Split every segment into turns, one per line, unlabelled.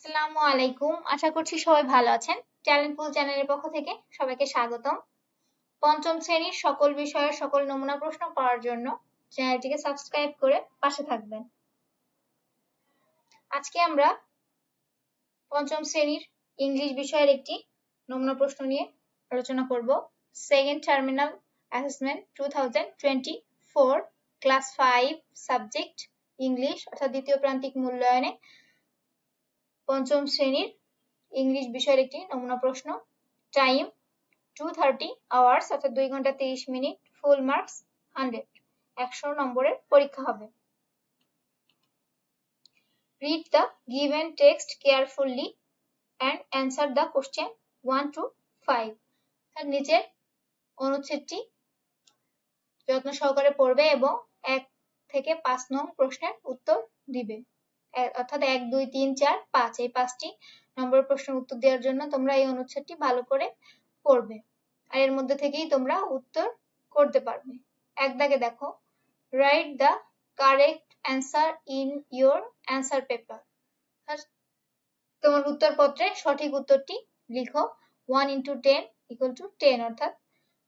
আসসালামু আলাইকুম। আশা করছি সবাই ভালো আছেন। ট্যালেন্ট পুল চ্যানেলের পক্ষ থেকে সবাইকে স্বাগতম। পঞ্চম শ্রেণীর সকল বিষয়ের সকল নমুনা প্রশ্ন পাওয়ার জন্য চ্যানেলটিকে সাবস্ক্রাইব করে পাশে থাকবেন। আজকে আমরা পঞ্চম শ্রেণীর ইংলিশ বিষয়ের একটি নমুনা প্রশ্ন নিয়ে আলোচনা করব। Second terminal assessment 2024 class 5 subject English অর্থাৎ দ্বিতীয় প্রান্তিক মূল্যায়নে পঞ্চম শ্রেণীর ইংলিশ বিষয়ের একটি নমুনা প্রশ্ন। টাইম 2:30 আওয়ার্স অর্থাৎ 2 ঘন্টা 30 মিনিট। ফুল মার্কস 100 নম্বরের পরীক্ষা হবে। Read the given text carefully and answer the question 1 to 5. নিচের অনুচ্ছেদটি যত্ন সহকারে পড়বে এবং 1 থেকে 5 নং প্রশ্নের উত্তর দিবে। অর্থাৎ 1 2 3 4 5 এই 5টি নম্বর প্রশ্নের উত্তর দেওয়ার জন্য তোমরা এই অনুচ্ছেদটি ভালো করে পড়বে আর এর মধ্যে থেকেই তোমরা উত্তর করতে পারবে। এক দাগে দেখো, write the correct answer in your answer paper. তোমার উত্তরপত্রে সঠিক উত্তরটি লিখো। 1 into 10 equal to 10 অর্থাৎ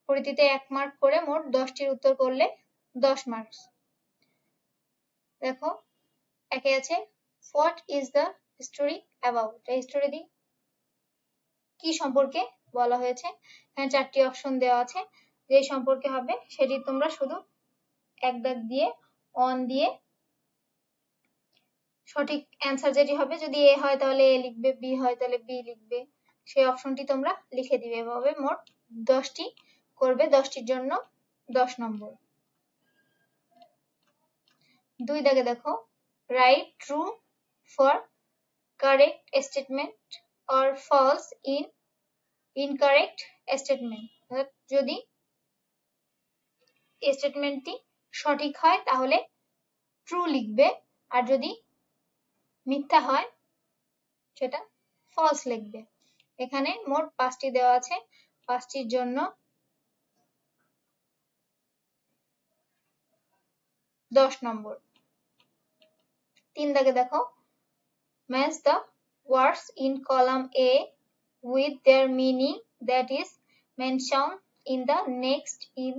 পরিধিতে 1 মার্ক করে মোট 10টির উত্তর করলে 10 মার্কস। দেখো একে আছে what is the story about. এই স্টোরি কি সম্পর্কে বলা হয়েছে। এখানে 4টি অপশন দেওয়া আছে, যে সম্পর্কে হবে সেটি তোমরা শুধু এক দাগ দিয়ে অন দিয়ে সঠিক অ্যান্সার যেটি হবে, যদি এ হয় তাহলে এ লিখবে, বি হয় তাহলে বি লিখবে, সেই অপশনটি তোমরা লিখে দিবে। এভাবে মোট 10টি করবে, 10টির জন্য 10 নম্বর। 2 দাগে দেখো, right true for correct statement or false in incorrect statement. যদি স্টেটমেন্টটি সঠিক হয় তাহলে ট্রু লিখবে, আর যদি মিথ্যা হয় সেটা ফলস লিখবে। এখানে মোট 5টি দেওয়া আছে, 5টির জন্য 10 নম্বর। 3 দাগে দেখো, match the words in column A with their meaning that is mentioned in the next in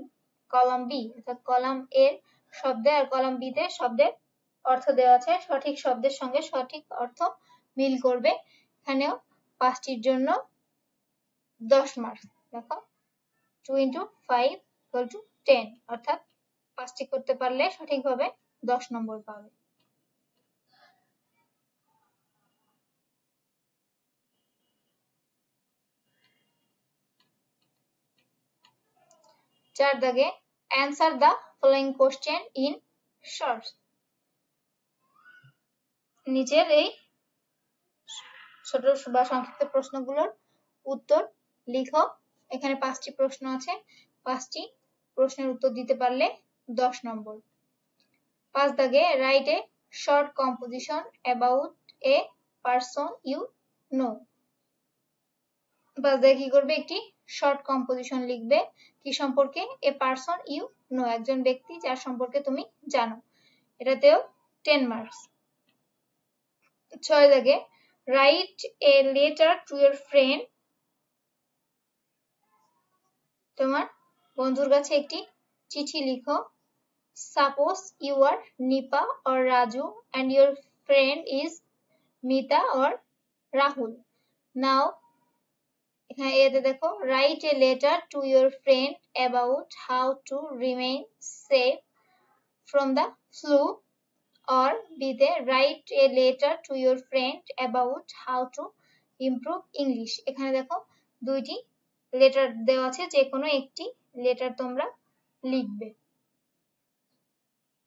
column B। অর্থাৎ কলাম এর শব্দে আর কলাম বি তে শব্দের অর্থ দেওয়া আছে, সঠিক শব্দের সঙ্গে সঠিক অর্থ মিল করবে। এখানেও 5টির জন্য 10 মার্কস। দেখো 2 into 5 equal to 10 অর্থাৎ 5টি করতে পারলে সঠিকভাবে 10 নম্বর পাবে। 4 দাগে, answer the following question in short। নিচের এই ছোট বা সংক্ষিপ্ত প্রশ্নগুলোর উত্তর লিখো। এখানে 5টি প্রশ্ন আছে, 5টি প্রশ্নের উত্তর দিতে পারলে 10 নম্বর। 5 দাগে, write a short composition about a person you know. 5 দাগে কি করবে, একটি শর্ট কম্পোজিশন লিখবে কি সম্পর্কে, এ পারসন ইউ নো, একজন ব্যক্তি যার সম্পর্কে তুমি জানো। এটাতেও 10 মার্কস। 6 দাগে, write a letter to your friend. তোমার বন্ধুর কাছে একটি চিঠি লিখো। Suppose you are Nipa or Raju and your friend is Mita or Rahul. Now এখানে এতে দেখো, write a letter to your friend about how to remain safe from the flu. or বিতে, write a letter to your friend about how to improve English. এখানে দেখো 2টি letter দেওয়া আছে, যে কোনো একটি লেটার তোমরা লিখবে।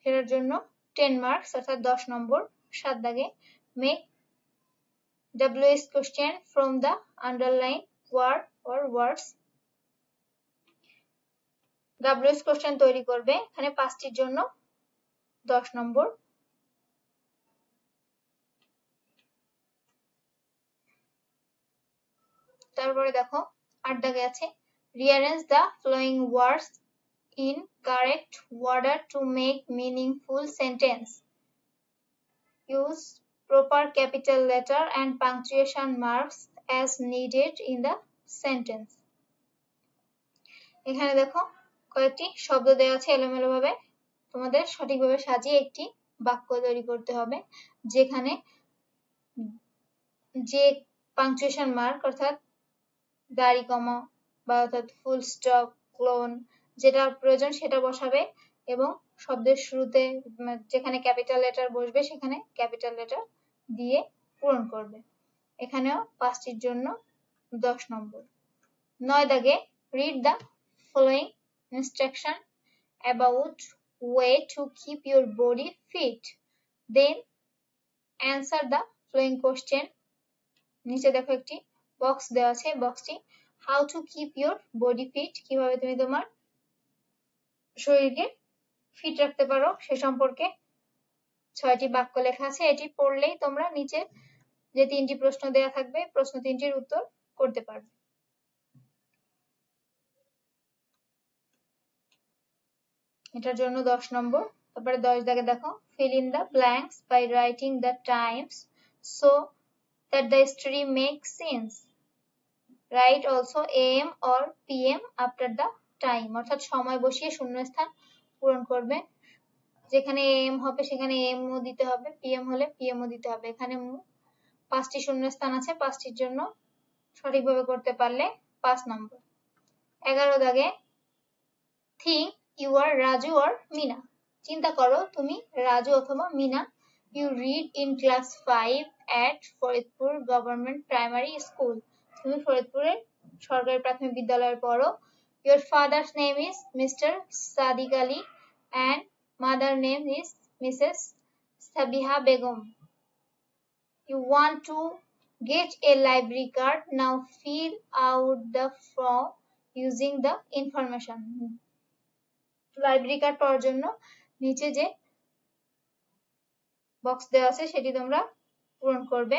এটার জন্য 10 মার্কস অর্থাৎ 10 নম্বর। 7 দাগে, make WH question from the underline word or words। WH question তৈরি করবে, এখানে 5টির জন্য 10 নম্বর। তারপরে দেখো 8 দাগে আছে, rearrange the following words in correct order to make meaningful sentence। use proper capital letter and punctuation marks as needed in the sentence. এখানে দেখো কয়েকটি শব্দ দেওয়া আছে এলোমেলো ভাবে, তোমাদের সঠিকভাবে সাজিয়ে একটি বাক্য তৈরি করতে হবে, যেখানে যে পাংচুয়েশন মার্ক অর্থাৎ দাড়ি কমা বা অর্থাৎ ফুল স্টপ, ক্লোন যেটা প্রয়োজন সেটা বসাবে এবং শব্দের শুরুতে যেখানে ক্যাপিটাল লেটার বসবে সেখানে ক্যাপিটাল লেটার দিয়ে পূরণ করবে। এখানেও 5টির জন্য 10 নম্বর। 9 দাগে read the following instruction about way to keep your body fit, then answer the following question. নিচে দেখো একটি বক্স দেওয়া আছে, বক্সটি how to keep your body fit, কিভাবে তুমি তোমার শরীরকে ফিট রাখতে পারো সে সম্পর্কে 6টি বাক্য লেখা আছে। এটি পড়লেই তোমরা নিচে যে 3টি প্রশ্ন দেওয়া থাকবে প্রশ্ন 3টির উত্তর করতে পারবে। এটার জন্য 10 নম্বর। তারপরে 10 দাগে দেখো fill in the blanks by writing the times so that the story makes sense. Write also AM or PM after the time, অর্থাৎ সময় বসিয়ে শূন্যস্থান পূরণ করবে। যেখানে AM হবে সেখানে AM ও দিতে হবে, PM হলে PM ও দিতে হবে। এখানে 5টি শূন্যস্থান আছে, 5টির জন্য সঠিকভাবে করতে পারলে 5 নম্বর। 11 দাগে think you are Raju or Meena, চিন্তা করো তুমি রাজু অথবা Mina. You read in class 5 at Faridpur government primary school, তুমি ফরিদপুরের সরকারি প্রাথমিক বিদ্যালয়ে পড়ো। Your father's name is Mr. Sadiq Ali and mother name is Mrs. Sabiha Begum. You want to get a library card, now fill out the form using the information. Library card পাওয়ার জন্য নিচে যে box দেওয়া আছে সেটি তোমরা পূরণ করবে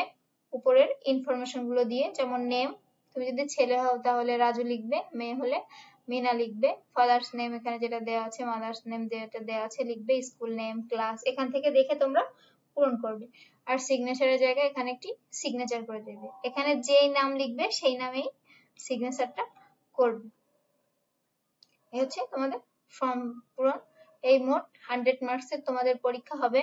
উপরের ইনফরমেশন গুলো দিয়ে, যেমন নেম, তুমি যদি ছেলে হও তাহলে রাজু লিখবে, মেয়ে হলে মিনা লিখবে, ফাদার্স নেম এখানে যেটা দেওয়া আছে, মাদার্স নেম যেটা দেওয়া আছে লিখবে, স্কুল নেম, ক্লাস এখান থেকে দেখে তোমরা পূরণ করবে। আর সিগনেচারের জায়গায় এখানে একটি সিগনেচার করে দেবে, এখানে যেই নাম লিখবে সেই নামেই সিগনেচারটা করবে। এই হচ্ছে তোমাদের ফর্ম পূরণ। এই মোট 100 মার্কসের তোমাদের পরীক্ষা হবে।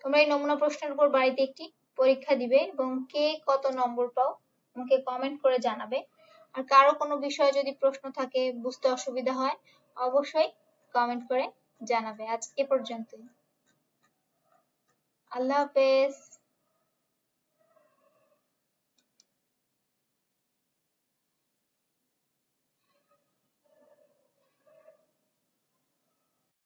তোমরা এই নমুনা প্রশ্নের উপর বাড়িতে একটি পরীক্ষা দিবে এবং কে কত নম্বর পাও আমাকে কমেন্ট করে জানাবে। আর কারো কোনো বিষয়ে যদি প্রশ্ন থাকে, বুঝতে অসুবিধা হয়, অবশ্যই কমেন্ট করে জানাবে। আজ এ পর্যন্তই। আল্লাহ হাফেজ।